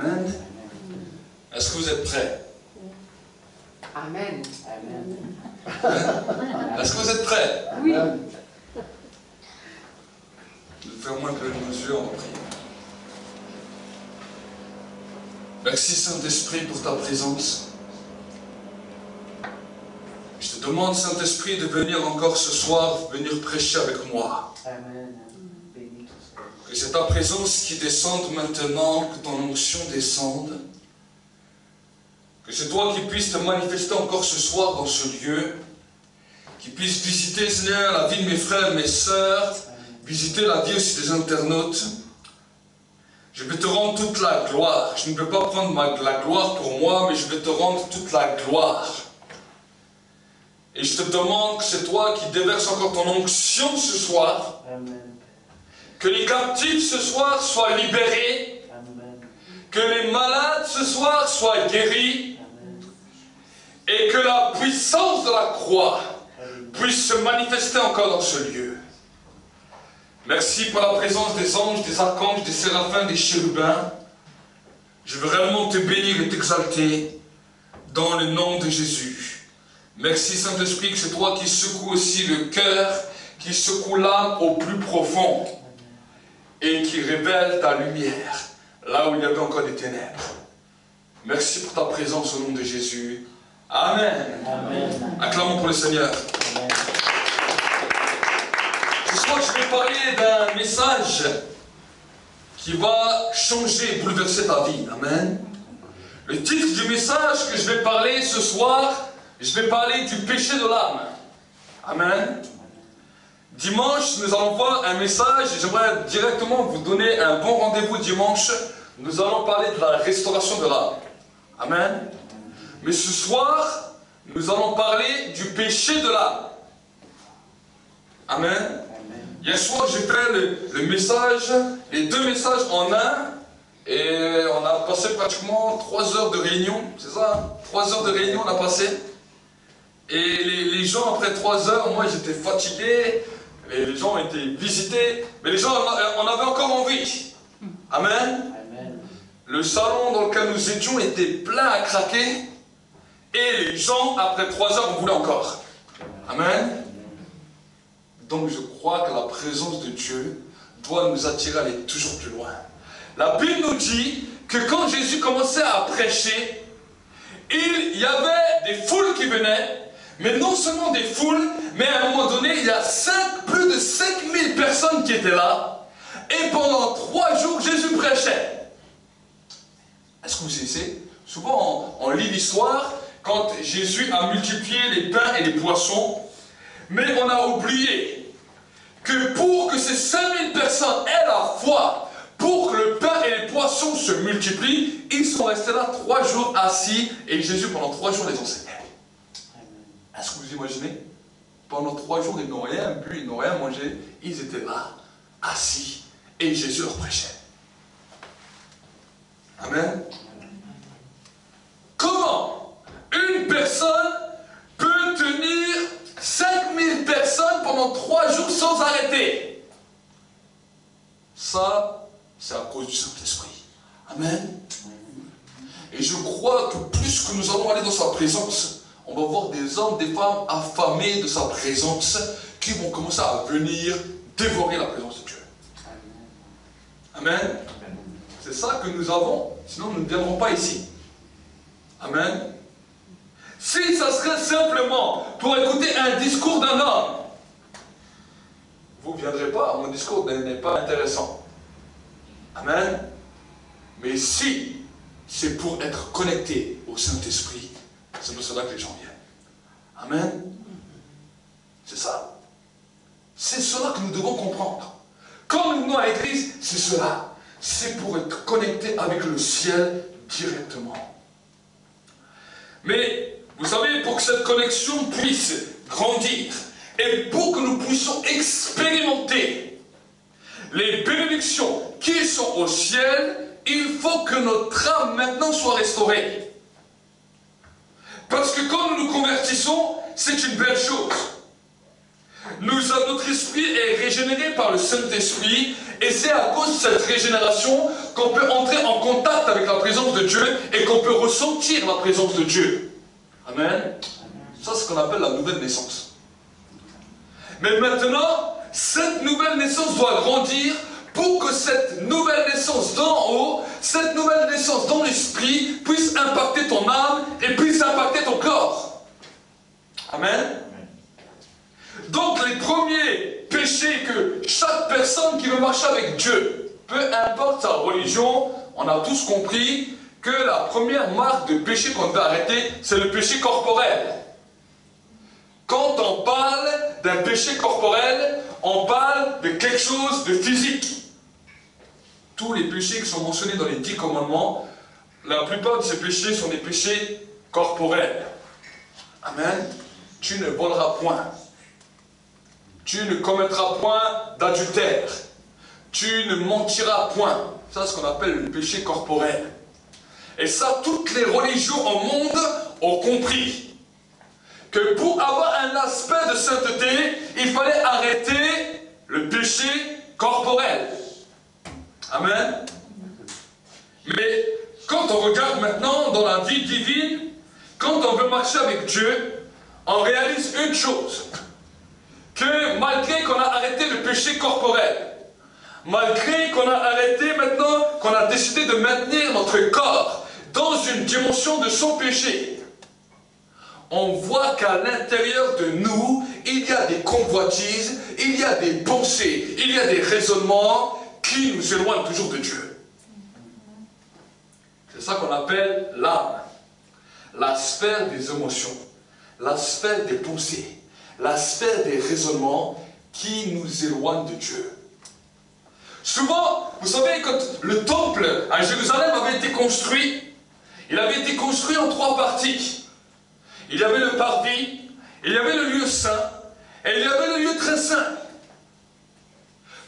Amen. Est-ce que vous êtes prêts? Amen. Est-ce que vous êtes prêts? Oui. Faire moins que de mesure, on va prier. Merci Saint-Esprit pour ta présence. Je te demande, Saint-Esprit, de venir encore ce soir, venir prêcher avec moi. Amen. Que c'est ta présence qui descende maintenant, que ton onction descende. Que c'est toi qui puisses te manifester encore ce soir dans ce lieu. Qui puisse visiter, Seigneur, la vie de mes frères, mes sœurs. Visiter la vie aussi des internautes. Je vais te rendre toute la gloire. Je ne peux pas prendre la gloire pour moi, mais je vais te rendre toute la gloire. Et je te demande que c'est toi qui déverses encore ton onction ce soir. Amen. Que les captifs ce soir soient libérés. Amen. Que les malades ce soir soient guéris. Amen. Et que la puissance de la croix puisse se manifester encore dans ce lieu. Merci pour la présence des anges, des archanges, des séraphins, des chérubins. Je veux réellement te bénir et t'exalter dans le nom de Jésus. Merci Saint-Esprit que c'est toi qui secoues aussi le cœur, qui secoue l'âme au plus profond et qui révèle ta lumière là où il y avait encore des ténèbres. Merci pour ta présence au nom de Jésus. Amen. Amen. Acclamons pour le Seigneur. Amen. Ce soir, je vais parler d'un message qui va changer, bouleverser ta vie. Amen. Le titre du message que je vais parler ce soir, je vais parler du péché de l'âme. Amen. Dimanche, nous allons voir un message, et j'aimerais directement vous donner un bon rendez-vous dimanche. Nous allons parler de la restauration de l'âme. Amen. Mais ce soir, nous allons parler du péché de l'âme. Amen. Hier soir, j'ai fait le message, les deux messages en un, et on a passé pratiquement 3 heures de réunion, c'est ça? 3 heures de réunion on a passé. Et les gens, après 3 heures, moi j'étais fatigué, et les gens étaient visités, mais les gens, on avait encore envie. Amen. Amen. Le salon dans lequel nous étions était plein à craquer, et les gens, après 3 heures, on voulait encore. Amen. Donc je crois que la présence de Dieu doit nous attirer à aller toujours plus loin. La Bible nous dit que quand Jésus commençait à prêcher, il y avait des foules qui venaient, mais non seulement des foules, mais à un moment donné, il y a plus de 5000 personnes qui étaient là, et pendant 3 jours, Jésus prêchait. Est-ce que vous savez? Souvent, on lit l'histoire, quand Jésus a multiplié les pains et les poissons, mais on a oublié que pour que ces 5000 personnes aient la foi, pour que le pain et les poissons se multiplient, ils sont restés là 3 jours assis, et Jésus pendant 3 jours les enseignait. Est-ce que vous imaginez? Pendant 3 jours, ils n'ont rien bu, ils n'ont rien mangé, ils étaient là, assis, et Jésus leur prêchait. Amen. Comment une personne peut tenir 5000 personnes pendant 3 jours sans arrêter? Ça, c'est à cause du Saint-Esprit. Amen. Et je crois que plus que nous allons aller dans sa présence, on va voir des hommes, des femmes affamés de sa présence qui vont commencer à venir dévorer la présence de Dieu. Amen. C'est ça que nous avons, sinon nous ne viendrons pas ici. Amen. Si ça serait simplement pour écouter un discours d'un homme, vous ne viendrez pas, mon discours n'est pas intéressant. Amen. Mais si c'est pour être connecté au Saint-Esprit, c'est pour cela que les gens viennent. Amen. C'est ça. C'est cela que nous devons comprendre. Quand nous venons à l'église, c'est cela. C'est pour être connecté avec le ciel directement. Mais, vous savez, pour que cette connexion puisse grandir, et pour que nous puissions expérimenter les bénédictions qui sont au ciel, il faut que notre âme maintenant soit restaurée. Parce que quand nous nous convertissons, c'est une belle chose. Notre esprit est régénéré par le Saint-Esprit et c'est à cause de cette régénération qu'on peut entrer en contact avec la présence de Dieu et qu'on peut ressentir la présence de Dieu. Amen. Ça, c'est ce qu'on appelle la nouvelle naissance. Mais maintenant, cette nouvelle naissance doit grandir pour que cette nouvelle naissance d'en haut, cette nouvelle naissance dans l'esprit puisse impacter ton âme et puisse impacter ton corps. Amen. Donc les premiers péchés que chaque personne qui veut marcher avec Dieu, peu importe sa religion, on a tous compris que la première marque de péché qu'on doit arrêter, c'est le péché corporel. Quand on parle d'un péché corporel, on parle de quelque chose de physique. Tous les péchés qui sont mentionnés dans les 10 commandements, la plupart de ces péchés sont des péchés corporels. Amen. Tu ne voleras point. Tu ne commettras point d'adultère. Tu ne mentiras point. Ça, c'est ce qu'on appelle le péché corporel. Et ça, toutes les religions au monde ont compris que pour avoir un aspect de sainteté, il fallait arrêter le péché corporel. Amen. Mais quand on regarde maintenant dans la vie divine, quand on veut marcher avec Dieu, on réalise une chose, que malgré qu'on a arrêté le péché corporel, malgré qu'on a arrêté maintenant, qu'on a décidé de maintenir notre corps dans une dimension de son péché, on voit qu'à l'intérieur de nous, il y a des convoitises, il y a des pensées, il y a des raisonnements qui nous éloignent toujours de Dieu. C'est ça qu'on appelle l'âme, la sphère des émotions, la sphère des pensées, la sphère des raisonnements qui nous éloignent de Dieu. Souvent, vous savez, quand le temple à Jérusalem avait été construit, il avait été construit en 3 parties. Il y avait le parvis, il y avait le lieu saint, et il y avait le lieu très saint.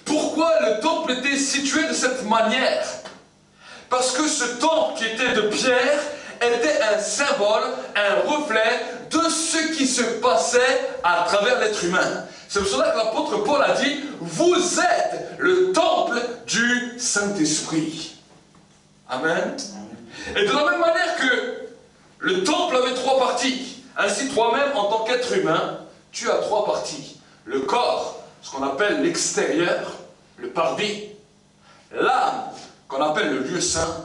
Pourquoi le temple était situé de cette manière? Parce que ce temple qui était de pierre était un symbole, un reflet de ce qui se passait à travers l'être humain. C'est pour cela que l'apôtre Paul a dit, vous êtes le temple du Saint-Esprit. Amen. Et de la même manière que le temple avait 3 parties, ainsi toi-même en tant qu'être humain, tu as 3 parties. Le corps, ce qu'on appelle l'extérieur, le parvis, l'âme, qu'on appelle le lieu saint,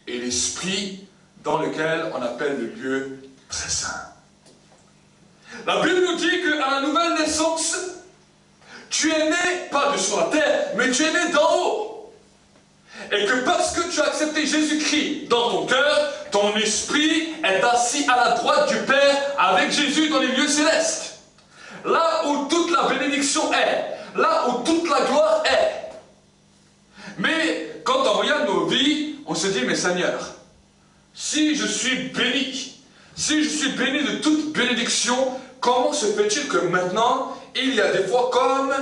et l'esprit, dans lequel on appelle le lieu très saint. La Bible nous dit qu'à la nouvelle naissance, tu es né, pas de sur la terre, mais tu es né d'en haut. Et que parce que tu as accepté Jésus-Christ dans ton cœur, ton esprit est assis à la droite du Père avec Jésus dans les lieux célestes. Là où toute la bénédiction est, là où toute la gloire est. Mais quand on regarde nos vies, on se dit, mais Seigneur, si je suis béni de toute bénédiction, comment se fait-il que maintenant, il y a des fois comme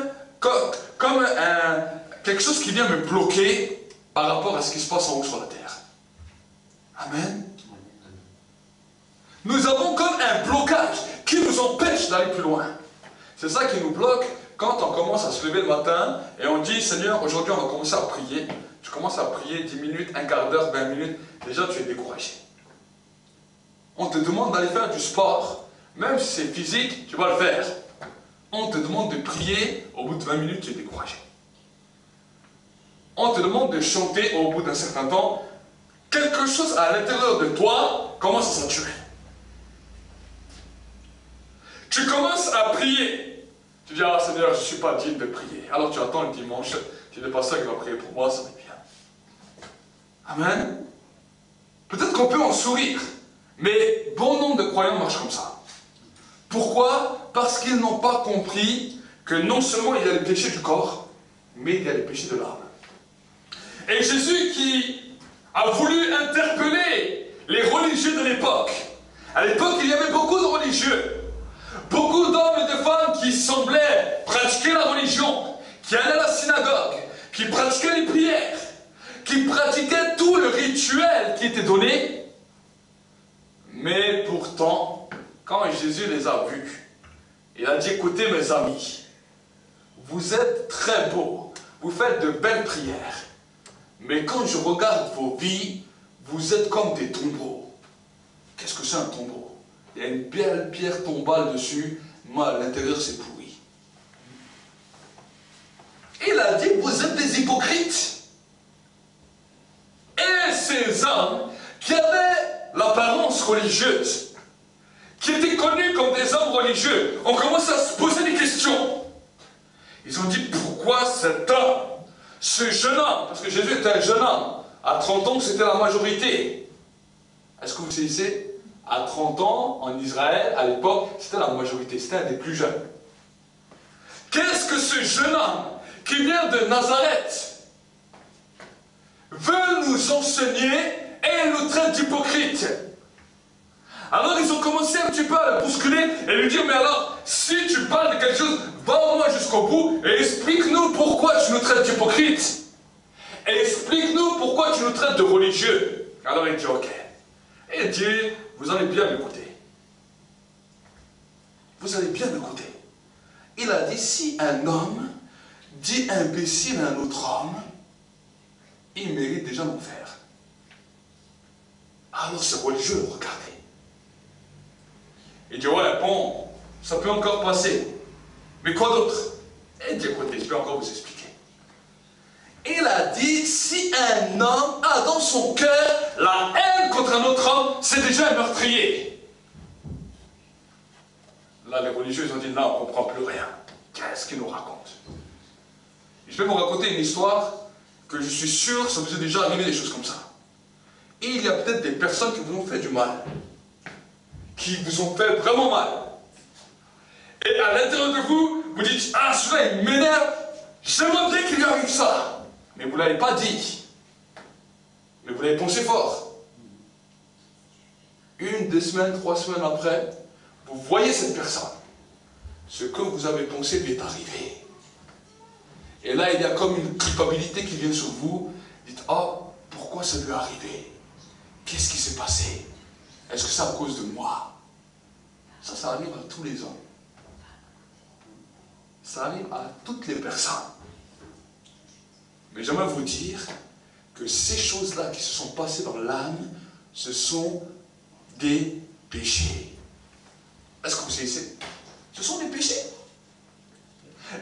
quelque chose qui vient me bloquer par rapport à ce qui se passe en haut sur la terre? Amen. Nous avons comme un blocage qui nous empêche d'aller plus loin. C'est ça qui nous bloque quand on commence à se lever le matin et on dit, Seigneur, aujourd'hui on va commencer à prier. Tu commences à prier 10 minutes, un quart d'heure, 20 minutes, déjà tu es découragé. On te demande d'aller faire du sport, même si c'est physique, tu vas le faire. On te demande de prier, au bout de 20 minutes, tu es découragé. On te demande de chanter au bout d'un certain temps, quelque chose à l'intérieur de toi commence à saturer. Tu commences à prier. Tu dis, ah Seigneur, je ne suis pas digne de prier. Alors tu attends le dimanche, tu dis, le pasteur qui va prier pour moi, ça va être bien. Amen. Peut-être qu'on peut en sourire, mais bon nombre de croyants marchent comme ça. Pourquoi? Parce qu'ils n'ont pas compris que non seulement il y a les péchés du corps, mais il y a les péchés de l'âme. Et Jésus qui a voulu interpeller les religieux de l'époque. À l'époque, il y avait beaucoup de religieux. Beaucoup d'hommes et de femmes qui semblaient pratiquer la religion, qui allaient à la synagogue, qui pratiquaient les prières, qui pratiquaient tout le rituel qui était donné. Mais pourtant, quand Jésus les a vus, il a dit, écoutez mes amis, vous êtes très beau, vous faites de belles prières. Mais quand je regarde vos vies, vous êtes comme des tombeaux. Qu'est-ce que c'est un tombeau? Il y a une belle pierre tombale dessus, mais à l'intérieur c'est pourri. Il a dit, vous êtes des hypocrites. Et ces hommes qui avaient l'apparence religieuse, qui étaient connus comme des hommes religieux, ont commencé à se poser des questions. Ils ont dit, pourquoi cet homme, ce jeune homme, parce que Jésus était un jeune homme, à 30 ans c'était la majorité. Est-ce que vous savez, à 30 ans, en Israël, à l'époque, c'était la majorité, c'était un des plus jeunes. Qu'est-ce que ce jeune homme, qui vient de Nazareth, veut nous enseigner et nous traite d'hypocrite? Alors ils ont commencé un petit peu à le bousculer et lui dire, mais alors, si tu parles de quelque chose, va au moins jusqu'au bout et explique-nous pourquoi tu nous traites d'hypocrite. Et explique-nous pourquoi tu nous traites de religieux. Alors il dit, ok. Et il dit, vous allez bien m'écouter. Vous allez bien m'écouter. Il a dit, si un homme dit imbécile à un autre homme, il mérite déjà l'enfer. Alors c'est religieux, regardez. Il dit, ouais, bon, ça peut encore passer. Mais quoi d'autre? Il dit, écoutez, je peux encore vous expliquer. Il a dit, si un homme a dans son cœur la haine contre un autre homme, c'est déjà un meurtrier. Là, les religieux ont dit, non, on ne comprend plus rien. Qu'est-ce qu'il nous raconte? Je vais vous raconter une histoire que je suis sûr, ça vous est déjà arrivé des choses comme ça. Et il y a peut-être des personnes qui vous ont fait du mal. Qui vous ont fait vraiment mal. Et à l'intérieur de vous, vous dites, ah, celui-là, il m'énerve, j'aimerais bien qu'il lui arrive ça. Mais vous ne l'avez pas dit. Mais vous l'avez pensé fort. 1, 2 semaines, 3 semaines après, vous voyez cette personne. Ce que vous avez pensé lui est arrivé. Et là, il y a comme une culpabilité qui vient sur vous. Dites, oh, pourquoi ça lui est arrivé? Qu'est-ce qui s'est passé? Est-ce que c'est à cause de moi? Ça arrive à tous les hommes. Ça arrive à toutes les personnes. Mais j'aimerais vous dire que ces choses-là qui se sont passées dans l'âme, ce sont des péchés. Est-ce que vous savez? Ce sont des péchés.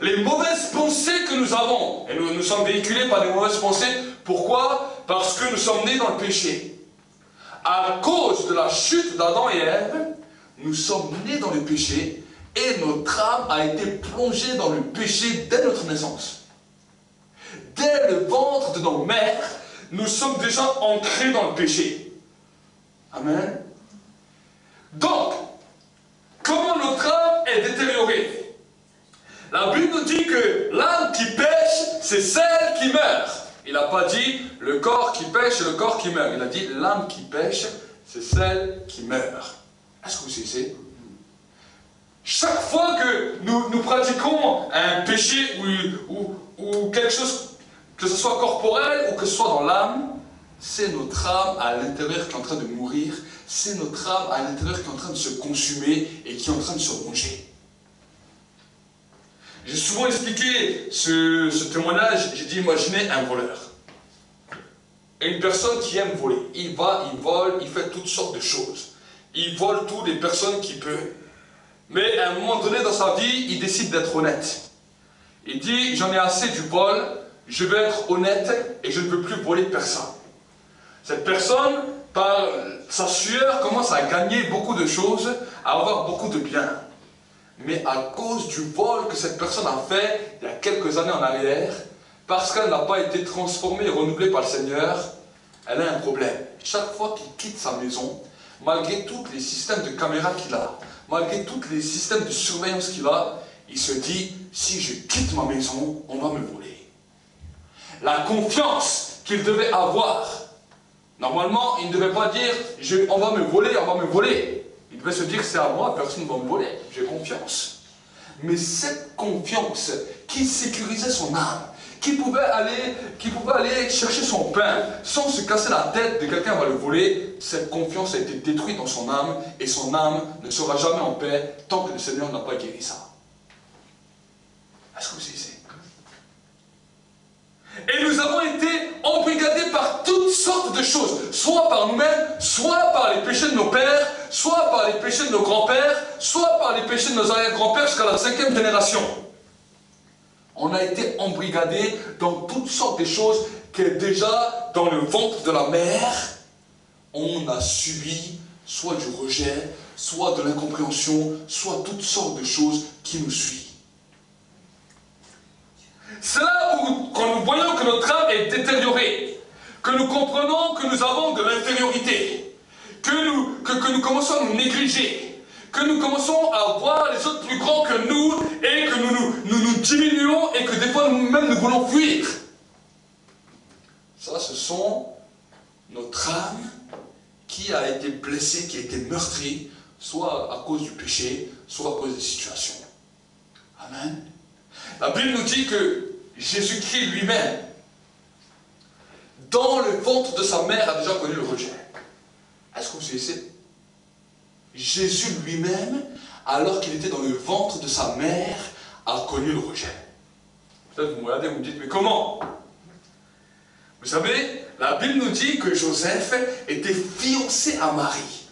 Les mauvaises pensées que nous avons, et nous sommes véhiculés par des mauvaises pensées, pourquoi? Parce que nous sommes nés dans le péché. À cause de la chute d'Adam et Ève, nous sommes nés dans le péché et notre âme a été plongée dans le péché dès notre naissance. Dès le ventre de nos mères, nous sommes déjà ancrés dans le péché. Amen. Donc, comment notre âme est détériorée? La Bible nous dit que l'âme qui pêche, c'est celle qui meurt. Il n'a pas dit le corps qui pêche et le corps qui meurt. Il a dit l'âme qui pêche, c'est celle qui meurt. Est-ce que vous savez? Chaque fois que nous pratiquons un péché ou quelque chose, que ce soit corporel ou que ce soit dans l'âme, c'est notre âme à l'intérieur qui est en train de mourir, c'est notre âme à l'intérieur qui est en train de se consumer et qui est en train de se ronger. J'ai souvent expliqué ce témoignage, j'ai dit imaginez un voleur. Et une personne qui aime voler. Il va, il vole, il fait toutes sortes de choses. Il vole toutes les personnes qu'il peut. Mais à un moment donné dans sa vie, il décide d'être honnête. Il dit, j'en ai assez du vol, je vais être honnête et je ne veux plus voler personne. Cette personne, par sa sueur, commence à gagner beaucoup de choses, à avoir beaucoup de biens. Mais à cause du vol que cette personne a fait il y a quelques années en arrière, parce qu'elle n'a pas été transformée et renouvelée par le Seigneur, elle a un problème. Chaque fois qu'il quitte sa maison, malgré tous les systèmes de caméra qu'il a, malgré tous les systèmes de surveillance qu'il a, il se dit, si je quitte ma maison, on va me voler. La confiance qu'il devait avoir, normalement, il ne devait pas dire, on va me voler, on va me voler. Il devait se dire, c'est à moi, personne ne va me voler, j'ai confiance. Mais cette confiance qui sécurisait son âme, qui pouvait aller chercher son pain sans se casser la tête de quelqu'un va le voler, cette confiance a été détruite dans son âme et son âme ne sera jamais en paix tant que le Seigneur n'a pas guéri ça. Est-ce que vous savez? de nos grands-pères, soit par les péchés de nos arrière-grands-pères jusqu'à la 5e génération. On a été embrigadés dans toutes sortes de choses que déjà dans le ventre de la mère, on a subi soit du rejet, soit de l'incompréhension, soit toutes sortes de choses qui nous suivent. C'est là où, quand nous voyons que notre âme est détériorée, que nous comprenons que nous avons de l'infériorité, que nous commençons à nous négliger, que nous commençons à voir les autres plus grands que nous et que nous diminuons et que des fois nous-mêmes nous voulons fuir. Ça, ce sont notre âme qui a été blessée, qui a été meurtrie, soit à cause du péché, soit à cause des situations. Amen. La Bible nous dit que Jésus-Christ lui-même, dans le ventre de sa mère, a déjà connu le rejet. Est-ce que vous savez? Jésus lui-même, alors qu'il était dans le ventre de sa mère, a connu le rejet. Peut-être vous me regardez et vous me dites, mais comment? Vous savez, la Bible nous dit que Joseph était fiancé à Marie.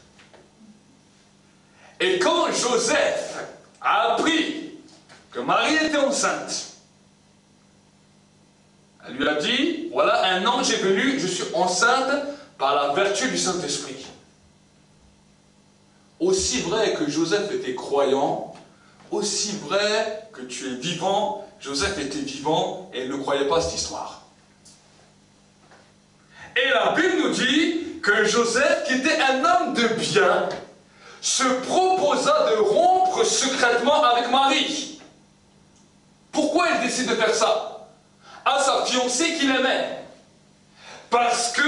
Et quand Joseph a appris que Marie était enceinte, elle lui a dit, voilà, un ange est venu, je suis enceinte par la vertu du Saint-Esprit. Aussi vrai que Joseph était croyant, aussi vrai que tu es vivant, Joseph était vivant et il ne croyait pas à cette histoire. Et la Bible nous dit que Joseph, qui était un homme de bien, se proposa de rompre secrètement avec Marie. Pourquoi il décide de faire ça? À sa fiancée qu'il aimait. Parce que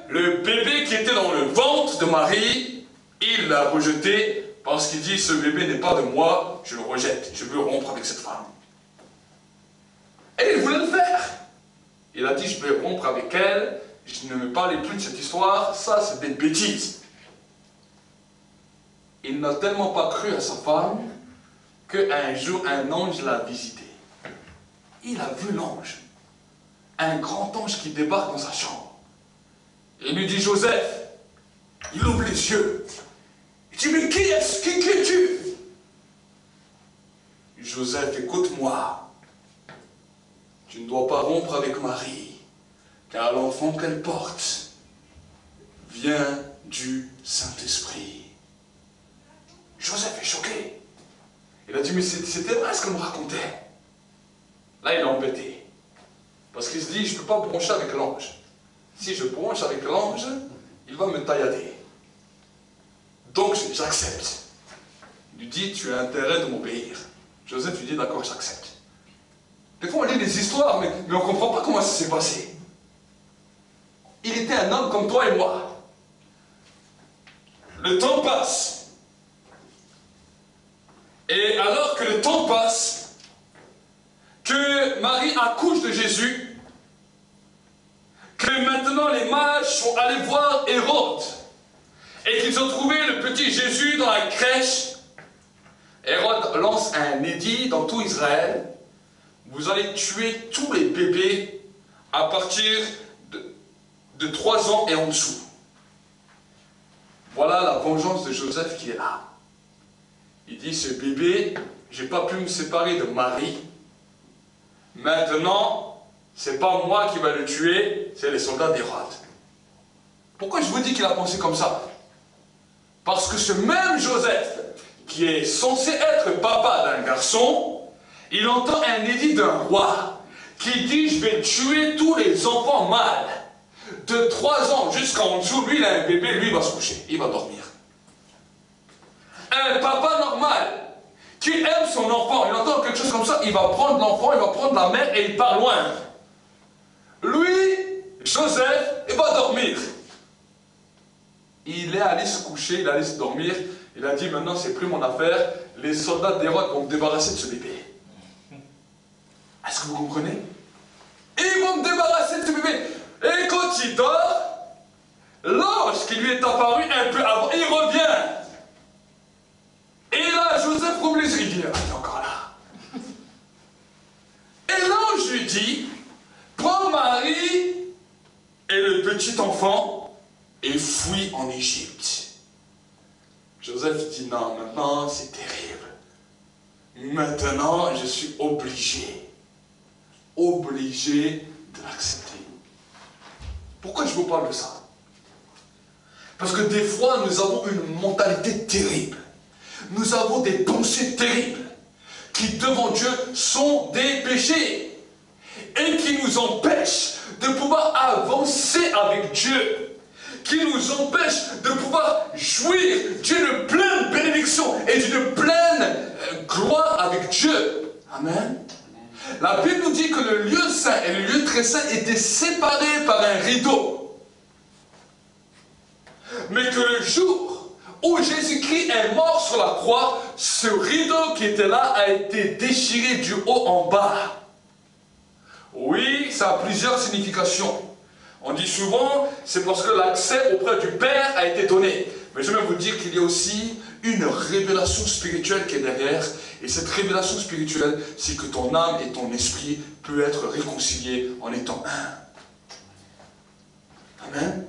le bébé qui était dans le ventre de Marie, il l'a rejeté parce qu'il dit, ce bébé n'est pas de moi, je le rejette, je veux rompre avec cette femme. Et il voulait le faire. Il a dit, je vais rompre avec elle, je ne me parlais plus de cette histoire, ça c'est des bêtises. Il n'a tellement pas cru à sa femme qu'un jour un ange l'a visité. Il a vu l'ange, un grand ange qui débarque dans sa chambre. Il lui dit, Joseph, il ouvre les yeux. Il dit, mais qui est-ce? Qui es-tu? Joseph, écoute-moi. Tu ne dois pas rompre avec Marie, car l'enfant qu'elle porte vient du Saint-Esprit. Joseph est choqué. Il a dit, mais c'était vrai ce qu'on me racontait. Là, il est embêté. Parce qu'il se dit, je ne peux pas broncher avec l'ange. Si je bronche avec l'ange, il va me taillader. Donc, j'accepte. Il lui dit, tu as intérêt de m'obéir. Joseph lui dit, d'accord, j'accepte. Des fois, on lit des histoires, mais on ne comprend pas comment ça s'est passé. Il était un homme comme toi et moi. Le temps passe. Et alors que le temps passe, que Marie accouche de Jésus, que maintenant les mages sont allés voir Hérode, et qu'ils ont trouvé le petit Jésus dans la crèche, Hérode lance un édit dans tout Israël, vous allez tuer tous les bébés à partir de 3 ans et en dessous. Voilà la vengeance de Joseph qui est là. Il dit, ce bébé, je n'ai pas pu me séparer de Marie. Maintenant, ce n'est pas moi qui vais le tuer, c'est les soldats d'Hérode. Pourquoi je vous dis qu'il a pensé comme ça? Parce que ce même Joseph, qui est censé être papa d'un garçon, il entend un édit d'un roi qui dit, je vais tuer tous les enfants mâles. De 3 ans jusqu'en dessous, lui il a un bébé, lui il va se coucher, il va dormir. Un papa normal, qui aime son enfant, il entend quelque chose comme ça, il va prendre l'enfant, il va prendre la mère et il part loin. Lui, Joseph, il va dormir. Il est allé se coucher, il est allé se dormir, il a dit maintenant c'est plus mon affaire, les soldats d'Hérode vont me débarrasser de ce bébé. Est-ce que vous comprenez? Ils vont me débarrasser de ce bébé. Et quand il dort, l'ange qui lui est apparu un peu avant, il revient. Et là, Joseph rouvre les yeux, il dit, ah, il est encore là. Et l'ange lui dit, prends Marie et le petit enfant et fuis en Égypte. Joseph dit non, maintenant c'est terrible. Maintenant je suis obligé de l'accepter. Pourquoi je vous parle de ça? Parce que des fois nous avons une mentalité terrible. Nous avons des pensées terribles qui devant Dieu sont des péchés et qui nous empêchent de pouvoir avancer avec Dieu, qui nous empêchent de pouvoir jouir d'une pleine bénédiction et d'une pleine gloire avec Dieu. Amen. La Bible nous dit que le lieu saint et le lieu très saint étaient séparés par un rideau. Mais que le jour où Jésus-Christ est mort sur la croix, ce rideau qui était là a été déchiré du haut en bas. Oui, ça a plusieurs significations. On dit souvent, c'est parce que l'accès auprès du Père a été donné. Mais je vais vous dire qu'il y a aussi une révélation spirituelle qui est derrière. Et cette révélation spirituelle, c'est que ton âme et ton esprit peuvent être réconciliés en étant un. Amen.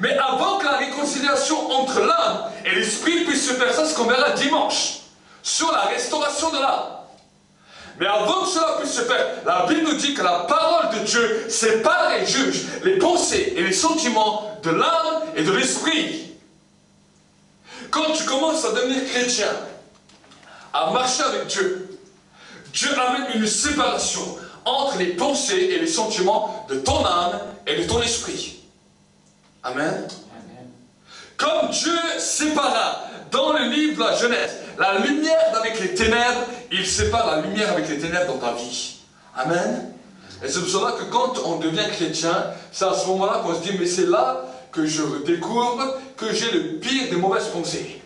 Mais avant que la réconciliation entre l'âme et l'esprit puisse se faire, ça, c'est ce qu'on verra dimanche, sur la restauration de l'âme. Mais avant que cela puisse se faire, la Bible nous dit que la parole de Dieu sépare et juge les pensées et les sentiments de l'âme et de l'esprit. Quand tu commences à devenir chrétien, à marcher avec Dieu, Dieu amène une séparation entre les pensées et les sentiments de ton âme et de ton esprit. Amen. Amen. Comme Dieu sépara dans le livre de la Genèse la lumière avec les ténèbres, il sépare la lumière avec les ténèbres dans ta vie. Amen. Et c'est pour cela que quand on devient chrétien, c'est à ce moment-là qu'on se dit, mais c'est là que je découvre que j'ai le pire des mauvaises pensées.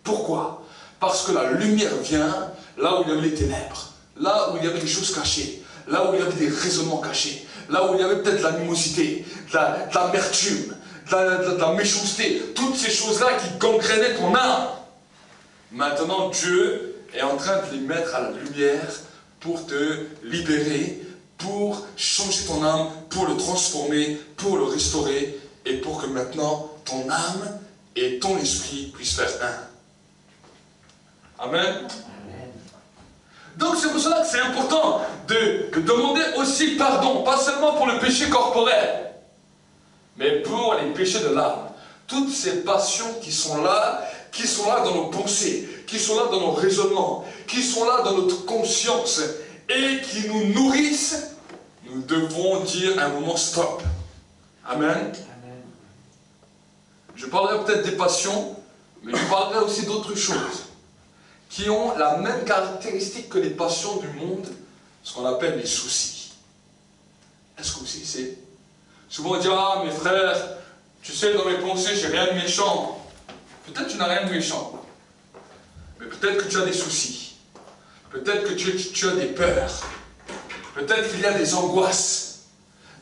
Pourquoi? Parce que la lumière vient là où il y avait les ténèbres, là où il y avait des choses cachées, là où il y avait des raisonnements cachés, là où il y avait peut-être de l'animosité, de l'amertume, de la méchanceté, toutes ces choses-là qui gangrénaient ton âme. Maintenant, Dieu est en train de les mettre à la lumière pour te libérer, pour changer ton âme, pour le transformer, pour le restaurer, et pour que maintenant, ton âme et ton esprit puissent faire un. Amen. Donc c'est pour cela que c'est important de demander aussi pardon, pas seulement pour le péché corporel, mais pour les péchés de l'âme. Toutes ces passions qui sont là dans nos pensées, qui sont là dans nos raisonnements, qui sont là dans notre conscience et qui nous nourrissent, nous devons dire à un moment stop. Amen. Amen. Je parlerai peut-être des passions, mais je parlerai aussi d'autres choses qui ont la même caractéristique que les passions du monde, ce qu'on appelle les soucis. Est-ce que vous savez? Souvent on dit, ah mes frères, tu sais, dans mes pensées, j'ai rien de méchant. Peut-être que tu n'as rien de méchant. Mais peut-être que tu as des soucis. Peut-être que tu as des peurs. Peut-être qu'il y a des angoisses.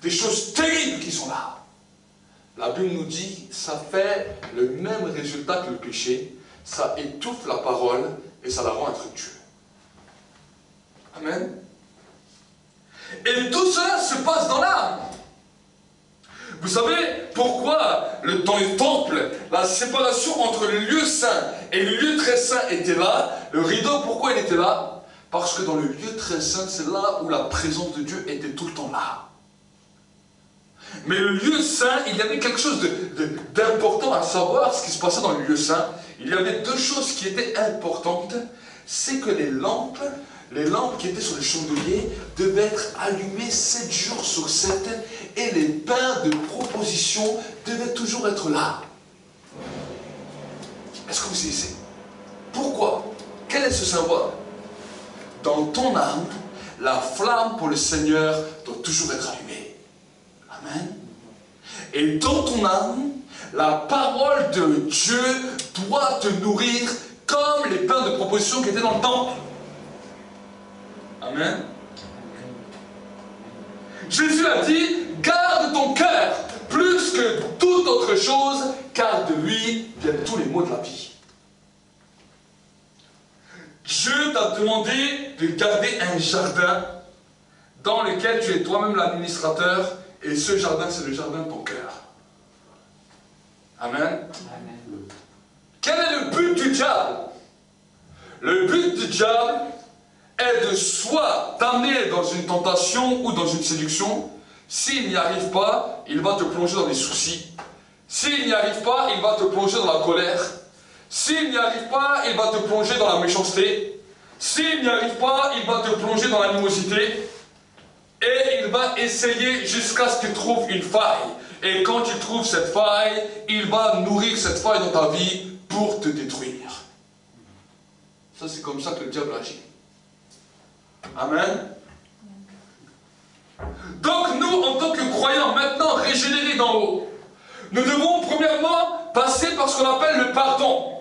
Des choses terribles qui sont là. La Bible nous dit, ça fait le même résultat que le péché. Ça étouffe la parole et ça la rend infructueuse. Amen. Et tout cela se passe dans l'âme. Vous savez pourquoi dans les temples, la séparation entre le lieu saint et le lieu très saint était là? Le rideau, pourquoi il était là? Parce que dans le lieu très saint, c'est là où la présence de Dieu était tout le temps là. Mais le lieu saint, il y avait quelque chose d'important à savoir ce qui se passait dans le lieu saint. Il y avait deux choses qui étaient importantes. C'est que les lampes qui étaient sur le chandelier devaient être allumées 7 jours sur 7 et les pains de proposition devaient toujours être là. Est-ce que vous savez? Pourquoi? Quel est ce symbole? Dans ton âme, la flamme pour le Seigneur doit toujours être allumée. Amen. Et dans ton âme, la parole de Dieu doit te nourrir comme les pains de proposition qui étaient dans le temple. Amen. Jésus a dit, garde ton cœur plus que toute autre chose, car de lui viennent tous les maux de la vie. Dieu t'a demandé de garder un jardin dans lequel tu es toi-même l'administrateur, et ce jardin, c'est le jardin de ton cœur. Amen. Le but du diable est de soit t'amener dans une tentation ou dans une séduction. S'il n'y arrive pas, il va te plonger dans les soucis. S'il n'y arrive pas, il va te plonger dans la colère. S'il n'y arrive pas, il va te plonger dans la méchanceté. S'il n'y arrive pas, il va te plonger dans l'animosité. Et il va essayer jusqu'à ce qu'il trouve une faille. Et quand il trouve cette faille, il va nourrir cette faille dans ta vie pour te détruire. Ça, c'est comme ça que le diable agit. Amen. Donc nous, en tant que croyants, maintenant régénérés d'en haut, nous devons premièrement passer par ce qu'on appelle le pardon.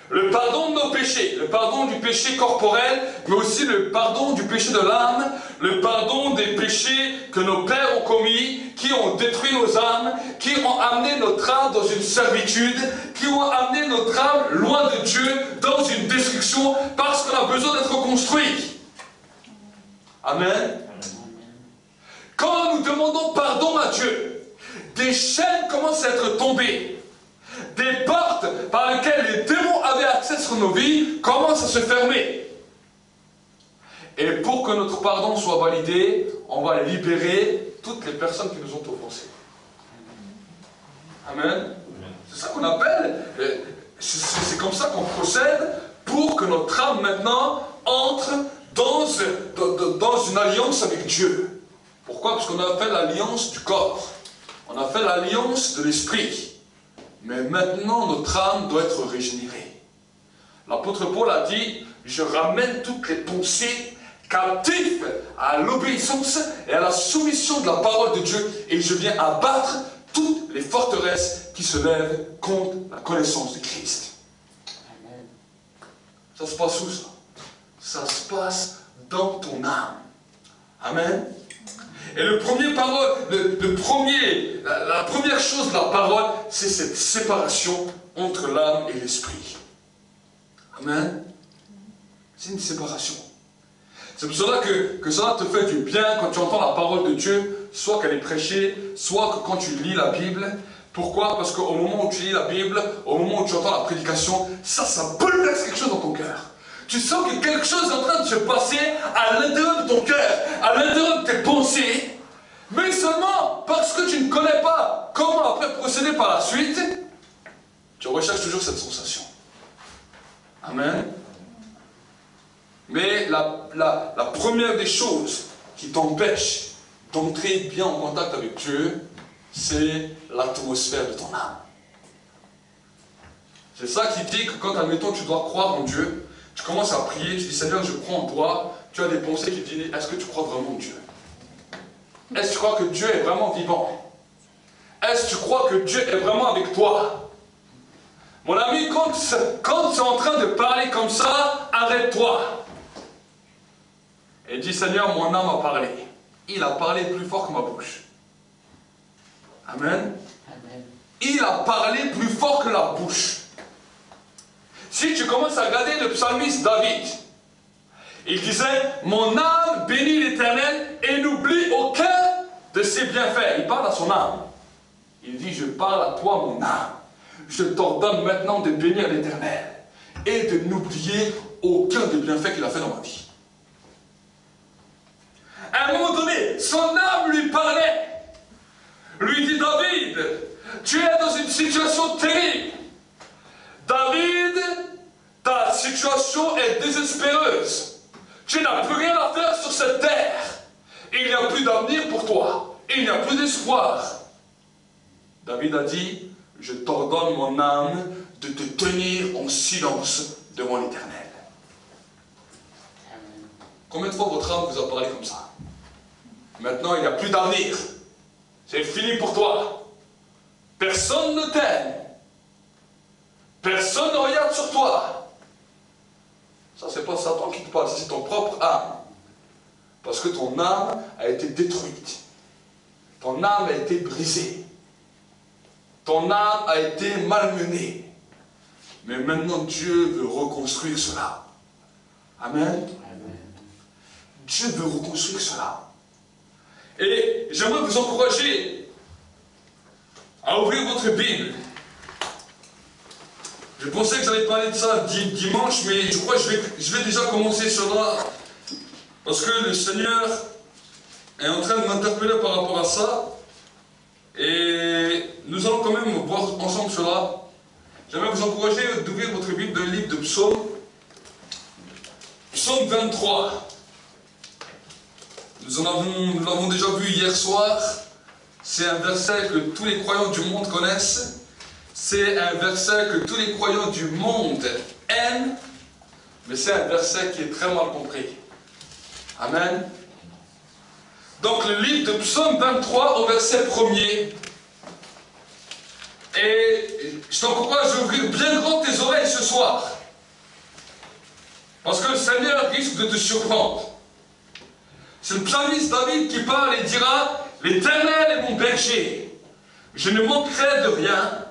Le pardon de nos péchés, le pardon du péché corporel, mais aussi le pardon du péché de l'âme, le pardon des péchés que nos pères ont commis, qui ont détruit nos âmes, qui ont amené notre âme dans une servitude, qui ont amené notre âme loin de Dieu, dans une destruction, parce qu'on a besoin d'être construit. Amen. Quand nous demandons pardon à Dieu, des chaînes commencent à être tombées. Des portes par lesquelles les démons avaient accès sur nos vies commencent à se fermer. Et pour que notre pardon soit validé, on va libérer toutes les personnes qui nous ont offensés. Amen. C'est ça qu'on appelle, c'est comme ça qu'on procède pour que notre âme maintenant entre dans une alliance avec Dieu. Pourquoi? Parce qu'on a fait l'alliance du corps. On a fait l'alliance de l'esprit. Mais maintenant, notre âme doit être régénérée. L'apôtre Paul a dit, je ramène toutes les pensées captives à l'obéissance et à la soumission de la parole de Dieu, et je viens abattre toutes les forteresses qui se lèvent contre la connaissance de Christ. Amen. Ça se passe où ça? Ça se passe dans ton âme. Amen. Et la première chose de la parole, c'est cette séparation entre l'âme et l'esprit. Amen. C'est une séparation. C'est pour cela que cela te fait du bien quand tu entends la parole de Dieu, soit qu'elle est prêchée, soit que quand tu lis la Bible. Pourquoi? Parce qu'au moment où tu lis la Bible, au moment où tu entends la prédication, ça bouleverse quelque chose dans ton cœur. Tu sens que quelque chose est en train de se passer à l'intérieur de ton cœur, à l'intérieur de tes pensées, mais seulement parce que tu ne connais pas comment après procéder par la suite, tu recherches toujours cette sensation. Amen. Mais la première des choses qui t'empêche d'entrer bien en contact avec Dieu, c'est l'atmosphère de ton âme. C'est ça qui dit que quand, admettons, tu dois croire en Dieu, tu commences à prier, tu dis Seigneur, je crois en toi, tu as des pensées qui te disent, est-ce que tu crois vraiment en Dieu? Est-ce que tu crois que Dieu est vraiment vivant? Est-ce que tu crois que Dieu est vraiment avec toi? Mon ami, quand tu es en train de parler comme ça, arrête-toi. Et dis Seigneur, mon âme a parlé. Il a parlé plus fort que ma bouche. Amen. Amen. Il a parlé plus fort que la bouche. Si tu commences à regarder le psalmiste David, il disait, mon âme bénit l'Éternel et n'oublie aucun de ses bienfaits. Il parle à son âme. Il dit, je parle à toi, mon âme. Je t'ordonne maintenant de bénir l'Éternel et de n'oublier aucun des bienfaits qu'il a fait dans ma vie. À un moment donné, son âme lui parlait. Lui dit, David, tu es dans une situation terrible. David, ta situation est désespéreuse. Tu n'as plus rien à faire sur cette terre. Il n'y a plus d'avenir pour toi. Il n'y a plus d'espoir. David a dit, je t'ordonne, mon âme, de te tenir en silence devant l'Éternel. Combien de fois votre âme vous a parlé comme ça? Maintenant, il n'y a plus d'avenir. C'est fini pour toi. Personne ne t'aime. Personne ne regarde sur toi. Ça, c'est pas Satan qui te parle, c'est ton propre âme. Parce que ton âme a été détruite. Ton âme a été brisée. Ton âme a été malmenée. Mais maintenant, Dieu veut reconstruire cela. Amen. Dieu veut reconstruire cela. Et j'aimerais vous encourager à ouvrir votre Bible Je pensais que j'allais parler de ça dimanche, mais je crois que je vais déjà commencer cela, parce que le Seigneur est en train de m'interpeller par rapport à ça, et nous allons quand même voir ensemble cela. J'aimerais vous encourager d'ouvrir votre Bible dans le livre de Psaume, Psaume 23. Nous l'avons déjà vu hier soir. C'est un verset que tous les croyants du monde connaissent. C'est un verset que tous les croyants du monde aiment. Mais c'est un verset qui est très mal compris. Amen. Donc le livre de Psaume 23 au verset 1er. Et je t'encourage à ouvrir bien grand tes oreilles ce soir. Parce que le Seigneur risque de te surprendre. C'est le psalmiste David qui parle et dira: l'Éternel est mon berger, je ne manquerai de rien.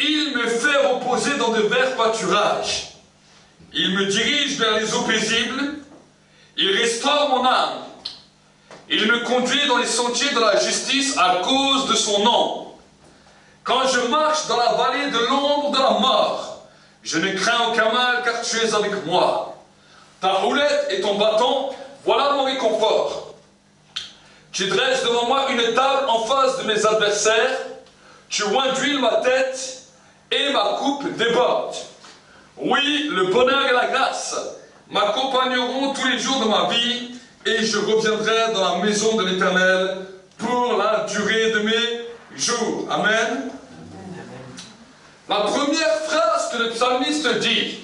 Il me fait reposer dans de verts pâturages. Il me dirige vers les eaux paisibles. Il restaure mon âme. Il me conduit dans les sentiers de la justice à cause de son nom. Quand je marche dans la vallée de l'ombre de la mort, je ne crains aucun mal car tu es avec moi. Ta roulette et ton bâton, voilà mon réconfort. Tu dresses devant moi une table en face de mes adversaires. Tu oinduis ma tête et ma coupe déborde. Oui, le bonheur et la grâce m'accompagneront tous les jours de ma vie et je reviendrai dans la maison de l'Éternel pour la durée de mes jours. Amen. La première phrase que le psalmiste dit,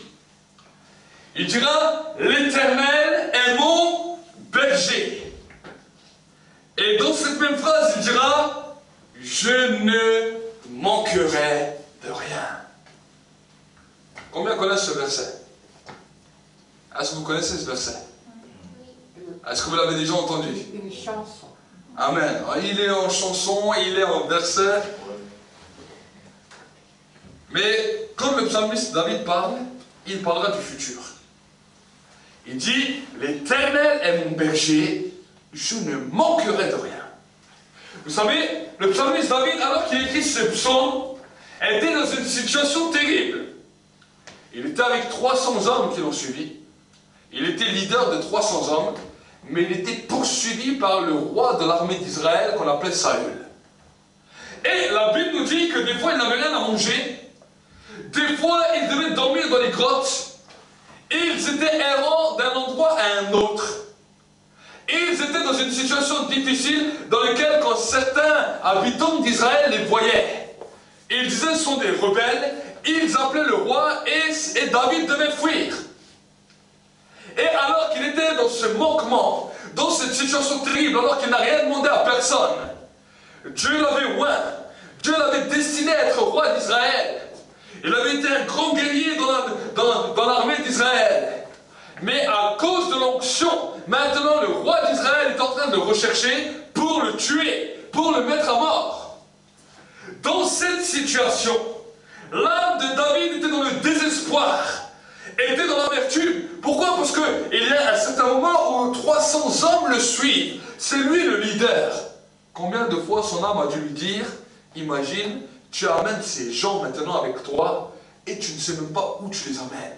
il dira: l'Éternel est mon berger. Et dans cette même phrase, il dira: je ne manquerai de rien. Combien connaissent ce verset? Est-ce que vous connaissez ce verset? Est-ce que vous l'avez déjà entendu? Une chanson. Amen. Il est en chanson, il est en verset. Mais quand le psalmiste David parle, il parlera du futur. Il dit: l'Éternel est mon berger, je ne manquerai de rien. Vous savez, le psalmiste David, alors qu'il écrit ce psaume, était dans une situation terrible. Il était avec 300 hommes qui l'ont suivi. Il était leader de 300 hommes, mais il était poursuivi par le roi de l'armée d'Israël qu'on appelait Saül. Et la Bible nous dit que des fois il n'avait rien à manger, des fois il devait dormir dans les grottes, et ils étaient errants d'un endroit à un autre. Et ils étaient dans une situation difficile dans laquelle, quand certains habitants d'Israël les voyaient, ils disaient: ce sont des rebelles. Ils appelaient le roi et David devait fuir. Et alors qu'il était dans ce manquement, dans cette situation terrible, alors qu'il n'a rien demandé à personne, Dieu l'avait oint, Dieu l'avait destiné à être roi d'Israël. Il avait été un grand guerrier dans l'armée d'Israël. Mais à cause de l'onction, maintenant le roi d'Israël est en train de le rechercher pour le tuer, pour le mettre à mort. Dans cette situation, l'âme de David était dans le désespoir, était dans l'amertume. Pourquoi? Parce qu'il y a un certain moment où 300 hommes le suivent. C'est lui le leader. Combien de fois son âme a dû lui dire: imagine, tu amènes ces gens maintenant avec toi et tu ne sais même pas où tu les amènes.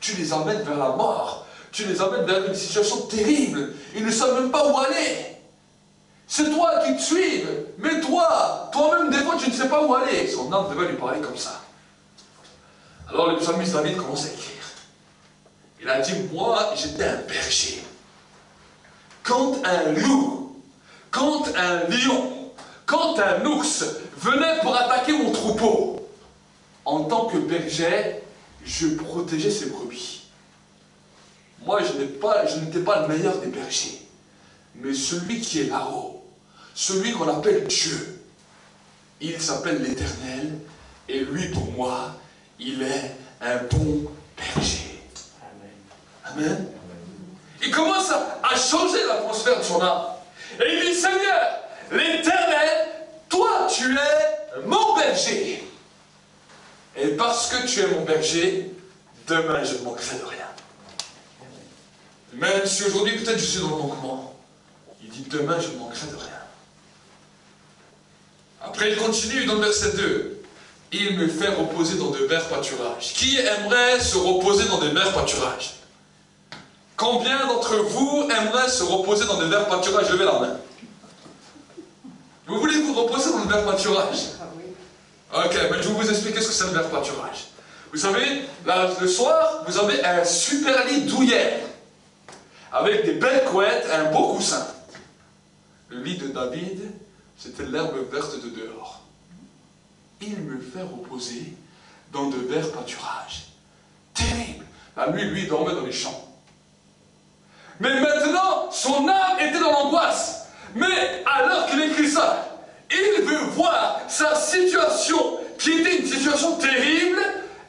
Tu les amènes vers la mort. Tu les amènes vers une situation terrible. Ils ne savent même pas où aller. C'est toi qui te suives. Mais toi-même, des fois, tu ne sais pas où aller. Son âme devait lui parler comme ça. Alors le psalmiste David commence à écrire. Il a dit: moi, j'étais un berger. Quand un loup, quand un lion, quand un ours venait pour attaquer mon troupeau, en tant que berger, je protégeais ses brebis. Moi, je n'étais pas le meilleur des bergers. Mais celui qui est là-haut, celui qu'on appelle Dieu, il s'appelle l'Éternel, et lui, pour moi, il est un bon berger. Amen. Amen. Il commence à changer l'atmosphère de son âme. Et il dit: Seigneur, l'Éternel, toi, tu es mon berger. Et parce que tu es mon berger, demain, je ne manquerai de rien. Même si aujourd'hui, peut-être, je suis dans le manquement, il dit: demain, je ne manquerai de rien. Après, il continue dans le verset 2. Il me fait reposer dans de verts pâturages. Qui aimerait se reposer dans de verts pâturages? Combien d'entre vous aimeraient se reposer dans de verts pâturages? Levez la main. Vous voulez vous reposer dans de verts pâturages? Ok, mais je vais vous expliquer ce que c'est le vert pâturage. Vous savez, le soir, vous avez un super lit douillet, avec des belles couettes et un beau coussin. Le lit de David, c'était l'herbe verte de dehors. Il me fait reposer dans de verts pâturages. Terrible. La nuit, lui, il dormait dans les champs. Mais maintenant, son âme était dans l'angoisse. Mais alors qu'il écrit ça, il veut voir sa situation, qui était une situation terrible,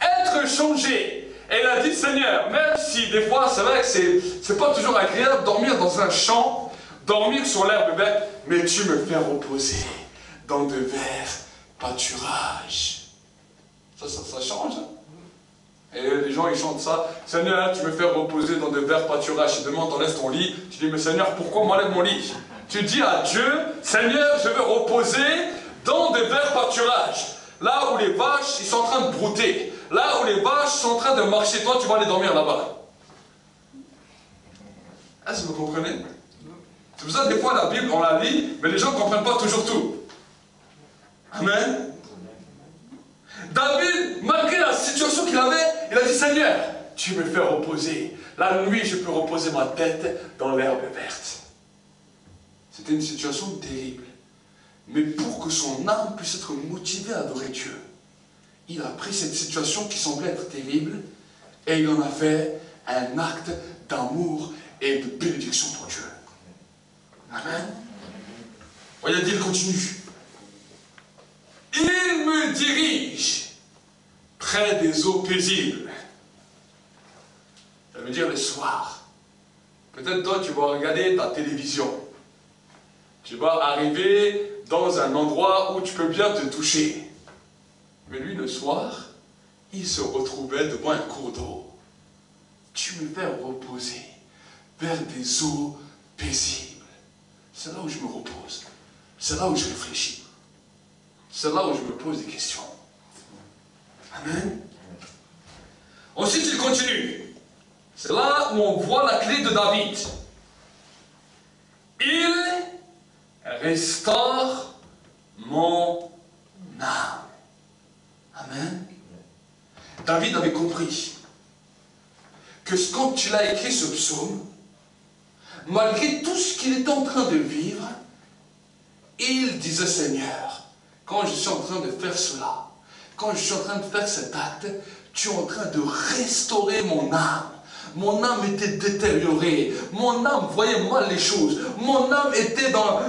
être changée. Et il a dit, Seigneur, même si des fois, c'est vrai que c'est pas toujours agréable de dormir dans un champ, dormir sur l'herbe verte, mais tu me fais reposer dans de verts pâturages. Ça change, hein? Et les gens, ils chantent ça. Seigneur, tu me fais reposer dans de verts pâturages. Et demain, t'enlèves ton lit. Tu dis, mais Seigneur, pourquoi m'enlève mon lit? Tu dis à Dieu, Seigneur, je veux reposer dans de verts pâturages. Là où les vaches, ils sont en train de brouter. Là où les vaches sont en train de marcher. Toi, tu vas aller dormir là-bas. Est-ce que vous comprenez? C'est pour ça que des fois, la Bible, on la lit, mais les gens ne comprennent pas toujours tout. Amen. David, malgré la situation qu'il avait, il a dit, Seigneur, tu me fais reposer. La nuit, je peux reposer ma tête dans l'herbe verte. C'était une situation terrible. Mais pour que son âme puisse être motivée à adorer Dieu, il a pris cette situation qui semblait être terrible et il en a fait un acte d'amour et de bénédiction pour Dieu. Amen. Voyez, il continue. Il me dirige près des eaux paisibles. Ça veut dire le soir. Peut-être toi, tu vas regarder ta télévision. Tu vas arriver dans un endroit où tu peux bien te toucher. Mais lui, le soir, il se retrouvait devant un cours d'eau. Tu me fais reposer vers des eaux paisibles. C'est là où je me repose. C'est là où je réfléchis. C'est là où je me pose des questions. Amen. Ensuite, il continue. C'est là où on voit la clé de David. Il restaure mon âme. Amen. David avait compris que quand il a écrit ce psaume, malgré tout ce qu'il était en train de vivre, il disait, Seigneur, quand je suis en train de faire cela, quand je suis en train de faire cet acte, tu es en train de restaurer mon âme. Mon âme était détériorée. Mon âme voyait mal les choses. Mon âme était dans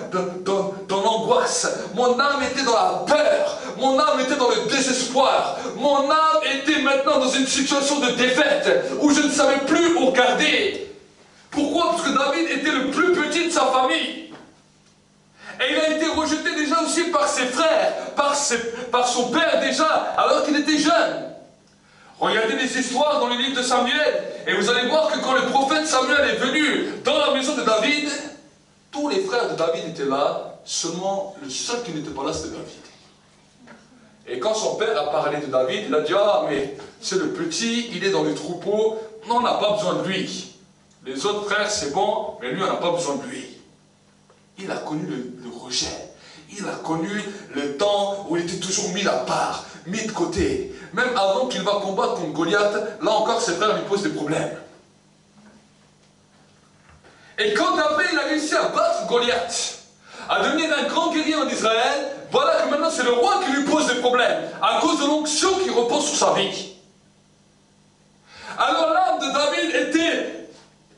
l'angoisse. Mon âme était dans la peur. Mon âme était dans le désespoir. Mon âme était maintenant dans une situation de défaite où je ne savais plus où regarder. Pourquoi? Parce que David était le plus petit de sa famille. Et il a été rejeté déjà aussi par ses frères, par son père déjà, alors qu'il était jeune. Regardez les histoires dans le livre de Samuel, et vous allez voir que quand le prophète Samuel est venu dans la maison de David, tous les frères de David étaient là, seulement le seul qui n'était pas là, c'était David. Et quand son père a parlé de David, il a dit, ah mais c'est le petit, il est dans le troupeau, non, on n'a pas besoin de lui. Les autres frères, c'est bon, mais lui, on n'a pas besoin de lui. Il a connu le rejet. Il a connu le temps où il était toujours mis à part, mis de côté. Même avant qu'il va combattre contre Goliath, là encore ses frères lui posent des problèmes. Et quand David il a réussi à battre Goliath, à devenir un grand guerrier en Israël, voilà que maintenant c'est le roi qui lui pose des problèmes, à cause de l'onction qui repose sur sa vie. Alors l'âme de David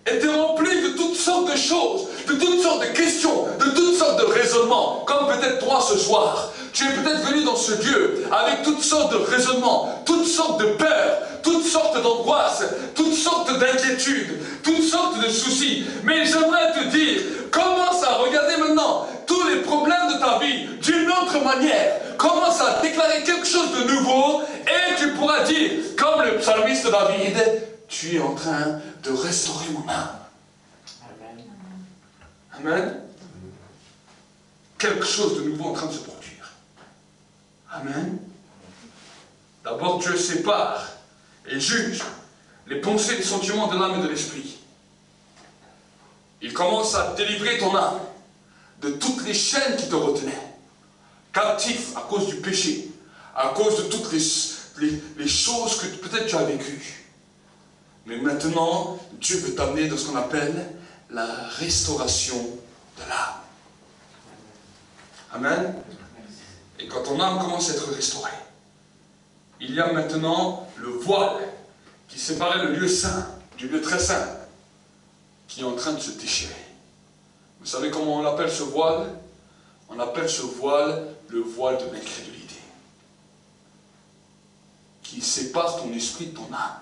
était remplie de toutes sortes de choses, de toutes sortes de questions, de toutes sortes de raisonnements, comme peut-être toi ce soir. Tu es peut-être venu dans ce lieu avec toutes sortes de raisonnements, toutes sortes de peurs, toutes sortes d'angoisses, toutes sortes d'inquiétudes, toutes sortes de soucis. Mais j'aimerais te dire, commence à regarder maintenant tous les problèmes de ta vie d'une autre manière. Commence à déclarer quelque chose de nouveau et tu pourras dire, comme le psalmiste David, tu es en train de restaurer mon âme. Amen. Amen. Quelque chose de nouveau en train de se produire. Amen. D'abord, Dieu sépare et juge les pensées et les sentiments de l'âme et de l'esprit. Il commence à délivrer ton âme de toutes les chaînes qui te retenaient, captif à cause du péché, à cause de toutes les choses que peut-être tu as vécues. Mais maintenant, Dieu veut t'amener dans ce qu'on appelle la restauration de l'âme. Amen. Et quand ton âme commence à être restaurée, il y a maintenant le voile qui séparait le lieu saint du lieu très saint, qui est en train de se déchirer. Vous savez comment on appelle ce voile? On appelle ce voile le voile de l'incrédulité, qui sépare ton esprit de ton âme,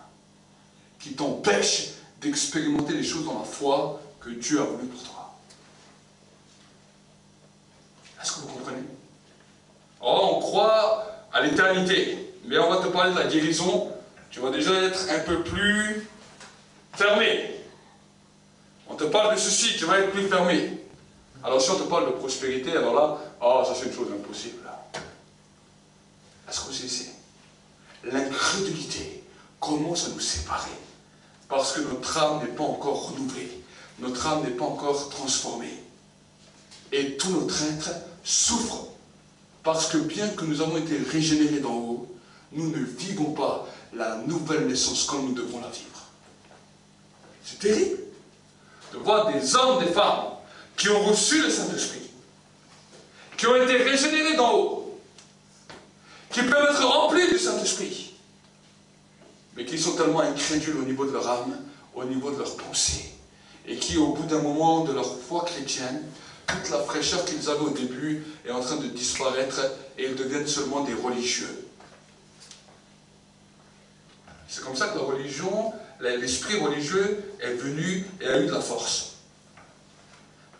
qui t'empêche d'expérimenter les choses dans la foi que Dieu a voulu pour toi. Est-ce que vous comprenez? Oh, on croit à l'éternité, mais on va te parler de la guérison, tu vas déjà être un peu plus fermé. On te parle de ceci, tu vas être plus fermé. Alors si on te parle de prospérité, alors là, oh, ça c'est une chose impossible. Est-ce que vous savez? L'incrédulité commence à nous séparer. Parce que notre âme n'est pas encore renouvelée. Notre âme n'est pas encore transformée. Et tout notre être souffre. Parce que bien que nous avons été régénérés d'en haut, nous ne vivons pas la nouvelle naissance comme nous devons la vivre. C'est terrible de voir des hommes, des femmes qui ont reçu le Saint-Esprit, qui ont été régénérés d'en haut, qui peuvent être remplis du Saint-Esprit, mais qui sont tellement incrédules au niveau de leur âme, au niveau de leur pensée, et qui, au bout d'un moment de leur foi chrétienne, toute la fraîcheur qu'ils avaient au début est en train de disparaître et ils deviennent seulement des religieux. C'est comme ça que la religion, l'esprit religieux est venu et a eu de la force.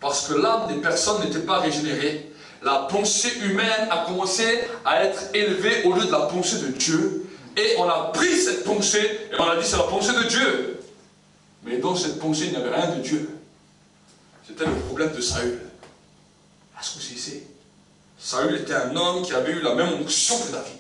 Parce que l'âme des personnes n'était pas régénérée, la pensée humaine a commencé à être élevée au lieu de la pensée de Dieu, et on a pris cette pensée et on a dit c'est la pensée de Dieu. Mais dans cette pensée, il n'y avait rien de Dieu. C'était le problème de Saül. Est-ce que vous savez? Saül était un homme qui avait eu la même onction que David.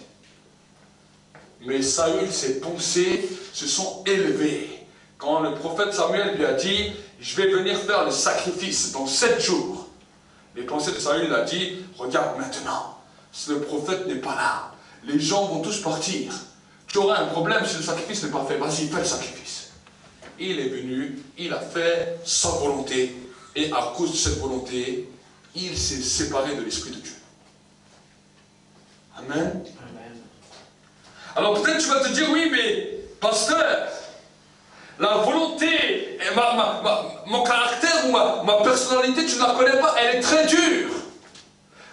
Mais Saül, ses pensées se sont élevées. Quand le prophète Samuel lui a dit, je vais venir faire le sacrifice dans 7 jours. Les pensées de Saül, il a dit, regarde maintenant, si le prophète n'est pas là, les gens vont tous partir. Tu auras un problème si le sacrifice n'est pas fait. Vas-y, fais le sacrifice. Il est venu, il a fait sa volonté, et à cause de cette volonté, il s'est séparé de l'Esprit de Dieu. Amen. Alors peut-être tu vas te dire, oui, mais pasteur, la volonté, mon caractère ou ma personnalité, tu ne la connais pas, elle est très dure.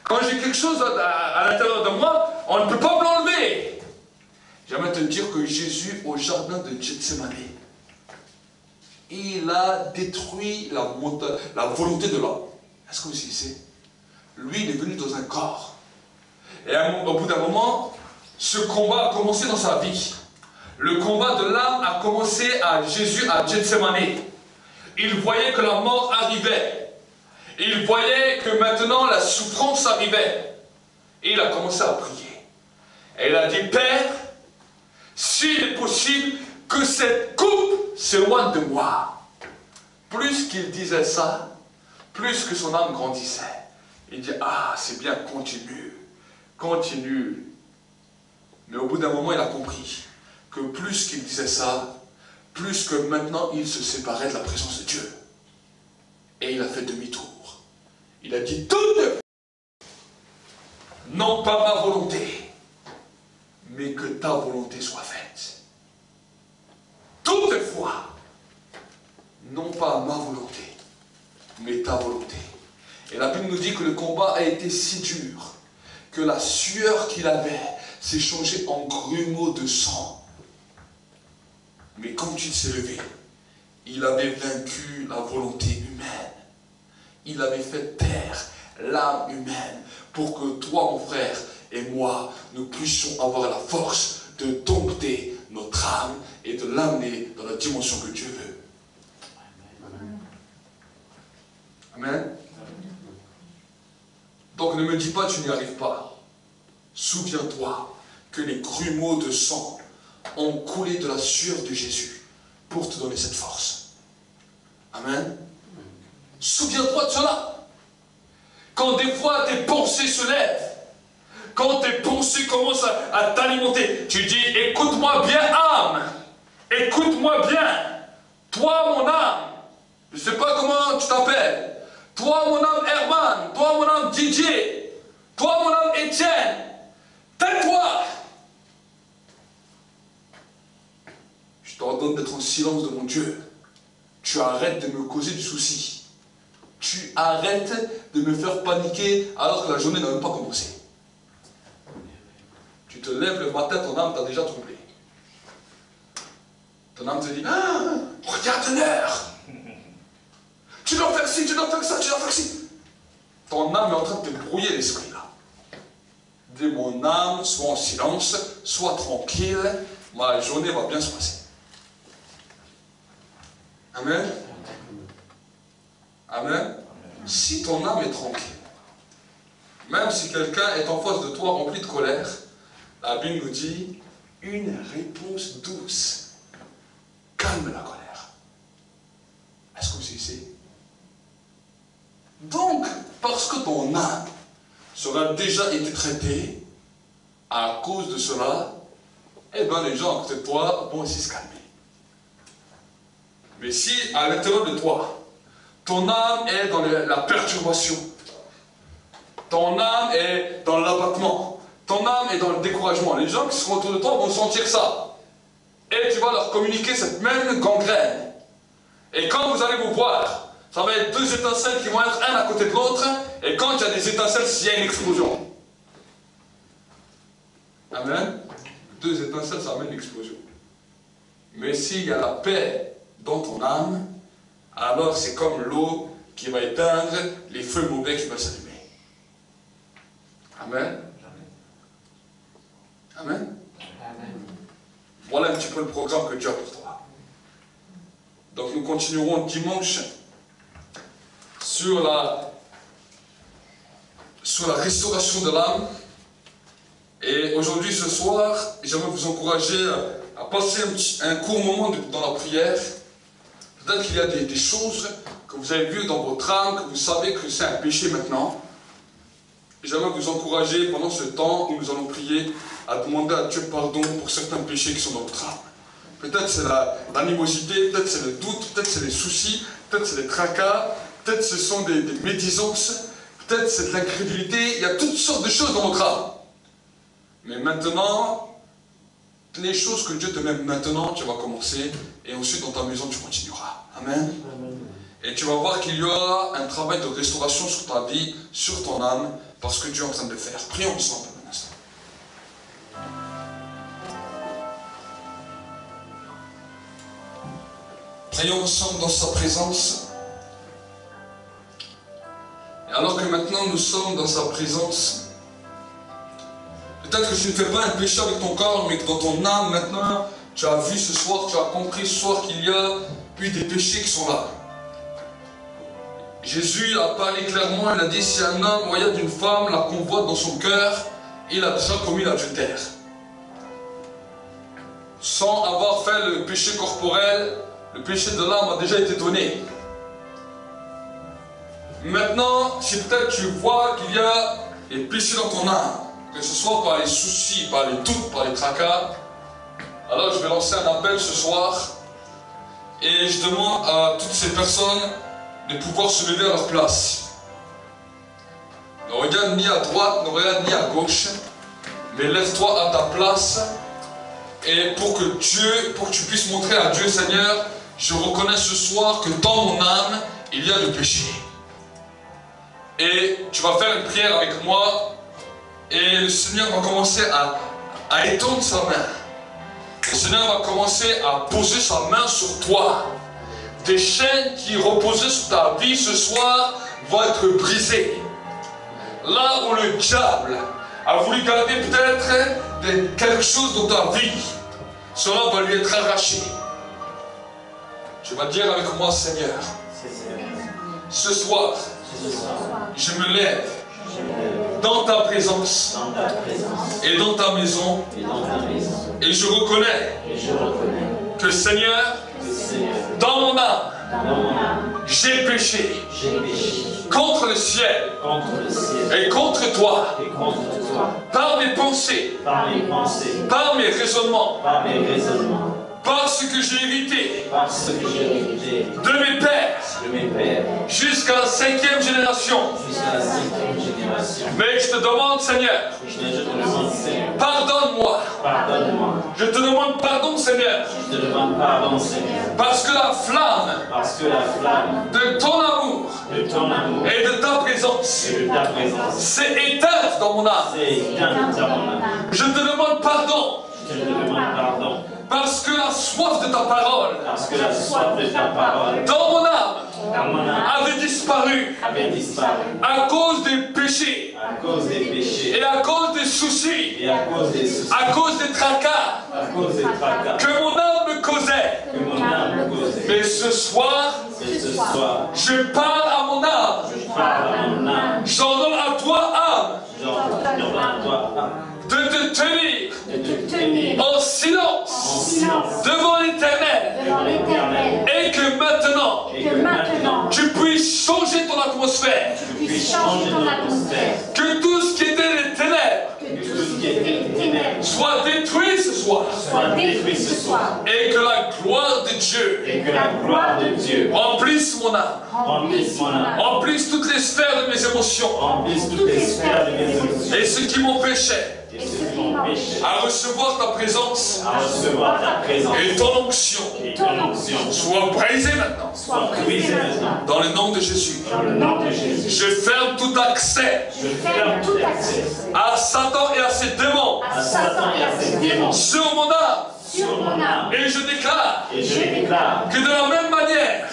Quand j'ai quelque chose à l'intérieur de moi, on ne peut pas me l'enlever. J'aimerais te dire que Jésus, au jardin de Gethsémane, il a détruit la volonté de l'homme. Est-ce que vous savez? Lui, il est venu dans un corps. Et au bout d'un moment, ce combat a commencé dans sa vie. Le combat de l'âme a commencé à Jésus à Gethsémane. Il voyait que la mort arrivait. Il voyait que maintenant la souffrance arrivait. Et il a commencé à prier. Et il a dit, Père, s'il est possible que cette coupe s'éloigne de moi. Plus qu'il disait ça, plus que son âme grandissait. Il dit, ah, c'est bien, continue, continue. Mais au bout d'un moment, il a compris que plus qu'il disait ça, plus que maintenant il se séparait de la présence de Dieu. Et il a fait demi-tour. Il a dit, toute, non pas ma volonté, mais que ta volonté soit faite. Toutefois, non pas ma volonté, mais ta volonté. Et la Bible nous dit que le combat a été si dur que la sueur qu'il avait s'est changée en grumeaux de sang. Mais quand il s'est levé, il avait vaincu la volonté humaine. Il avait fait taire l'âme humaine pour que toi, mon frère, et moi, nous puissions avoir la force de dompter notre âme et de l'amener dans la dimension que Dieu veut. Amen. Donc ne me dis pas tu n'y arrives pas. Souviens-toi que les grumeaux de sang ont coulé de la sueur de Jésus pour te donner cette force. Amen. Souviens-toi de cela. Quand des fois tes pensées se lèvent, quand tes pensées commencent à t'alimenter, tu dis, écoute-moi bien, âme. Écoute-moi bien. Toi, mon âme. Je ne sais pas comment tu t'appelles. Toi, mon âme Herman. Toi, mon âme Didier. Toi, mon âme Étienne. Tais-toi. Je t'ordonne d'être en silence de mon Dieu. Tu arrêtes de me causer du souci. Tu arrêtes de me faire paniquer alors que la journée n'a même pas commencé. Tu te lèves le matin, ton âme t'a déjà troublé. Ton âme te dit, ah, regarde l'heure. Tu dois faire ci, tu dois faire ça, tu dois faire ci. Ton âme est en train de te brouiller l'esprit là. Dis, mon âme, sois en silence, sois tranquille, ma journée va bien se passer. Amen. Amen. Si ton âme est tranquille, même si quelqu'un est en face de toi rempli de colère, la Bible nous dit une réponse douce calme la colère. Est-ce que vous savez? Donc, parce que ton âme sera déjà été traitée, à cause de cela, eh bien les gens à côté de toi vont aussi se calmer. Mais si à l'intérieur de toi, ton âme est dans la perturbation, ton âme est dans l'abattement, ton âme est dans le découragement, les gens qui seront autour de toi vont sentir ça. Et tu vas leur communiquer cette même gangrène. Et quand vous allez vous voir, ça va être deux étincelles qui vont être un à côté de l'autre, et quand il y a des étincelles, il y a une explosion. Amen. Deux étincelles, ça amène une explosion. Mais s'il y a la paix dans ton âme, alors c'est comme l'eau qui va éteindre les feux mauvais qui veulent s'allumer. Amen. Amen. Voilà un petit peu le programme que Dieu a pour toi. Donc nous continuerons dimanche sur la restauration de l'âme. Et aujourd'hui, ce soir, j'aimerais vous encourager à passer un court moment dans la prière. Peut-être qu'il y a des choses que vous avez vues dans votre âme, que vous savez que c'est un péché maintenant. J'aimerais vous encourager pendant ce temps où nous allons prier à demander à Dieu pardon pour certains péchés qui sont dans votre âme. Peut-être c'est l'animosité, peut-être c'est le doute, peut-être c'est les soucis, peut-être c'est les tracas, peut-être ce sont des médisances, peut-être c'est de l'incrédulité, il y a toutes sortes de choses dans votre âme. Mais maintenant, les choses que Dieu te met maintenant, tu vas commencer, et ensuite dans ta maison tu continueras. Amen. Et tu vas voir qu'il y aura un travail de restauration sur ta vie, sur ton âme, parce que Dieu est en train de le faire. Prions ensemble un instant. Prions ensemble dans sa présence. Et alors que maintenant nous sommes dans sa présence, peut-être que tu ne fais pas un péché avec ton corps, mais que dans ton âme maintenant, tu as vu ce soir, tu as compris ce soir qu'il y a eu des péchés qui sont là. Jésus a parlé clairement, il a dit, si un homme voyant d'une femme la convoite dans son cœur, il a déjà commis l'adultère. Sans avoir fait le péché corporel, le péché de l'âme a déjà été donné. Maintenant, si peut-être tu vois qu'il y a des péchés dans ton âme, que ce soit par les soucis, par les doutes, par les tracas, alors je vais lancer un appel ce soir et je demande à toutes ces personnes de pouvoir se lever à leur place. Ne regarde ni à droite, ne regarde ni à gauche, mais lève-toi à ta place et pour que tu puisses montrer à Dieu, Seigneur, je reconnais ce soir que dans mon âme, il y a le péché. Et tu vas faire une prière avec moi et le Seigneur va commencer à étendre sa main. Le Seigneur va commencer à poser sa main sur toi. Des chaînes qui reposaient sur ta vie ce soir vont être brisées. Là où le diable a voulu garder peut-être quelque chose dans ta vie, cela va lui être arraché. Tu vas dire avec moi, Seigneur, ce soir, je me lève dans ta présence et dans ta maison. Et je reconnais que Seigneur, dans mon âme, j'ai péché contre le ciel et contre toi, par mes pensées, par mes raisonnements, parce que j'ai hérité de mes pères jusqu'à la 5e génération. Mais je te demande, Seigneur, pardonne-moi. Je te demande pardon, Seigneur, parce que la flamme de ton amour et de ta présence s'est éteinte dans mon âme. Je te demande pardon. Parce que la soif de ta parole, dans mon âme, avait disparu à cause des péchés et à cause des soucis, à cause des tracas que mon âme me causait. Mais ce soir, je parle à mon âme. J'en donne à toi, âme, de te tenir en silence devant l'Éternel, et que maintenant tu puisses changer ton atmosphère, que tout ce qui était les ténèbres soit détruit ce soir, et que la gloire de Dieu remplisse mon âme, remplisse toutes les sphères de mes émotions, et ce qui m'empêchait à recevoir ta présence et ton onction soit brisé maintenant. Dans le nom de Jésus. Je ferme tout accès à Satan et à ses démons sur mon âme. Et je déclare que de la même manière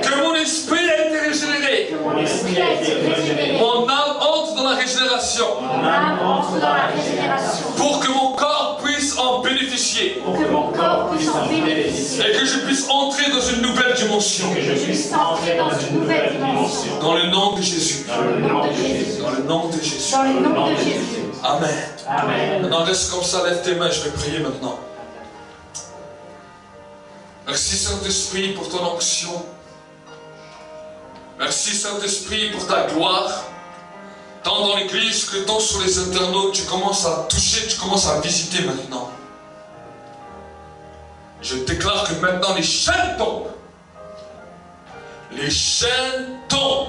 que mon esprit a été régénéré, mon âme entre dans la régénération, pour que mon corps puisse en bénéficier, et que je puisse entrer dans une nouvelle dimension. Dans le nom de Jésus. Dans le nom de Jésus. Amen. Maintenant reste comme ça, lève tes mains, je vais prier maintenant. Merci Saint-Esprit pour ton onction. Merci Saint-Esprit pour ta gloire. Tant dans l'église que tant sur les internautes, tu commences à toucher, tu commences à visiter maintenant. Je déclare que maintenant les chaînes tombent. Les chaînes tombent.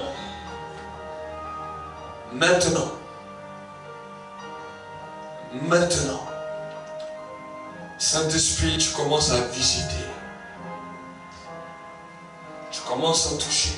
Maintenant. Saint-Esprit, tu commences à visiter. Tu commences à toucher.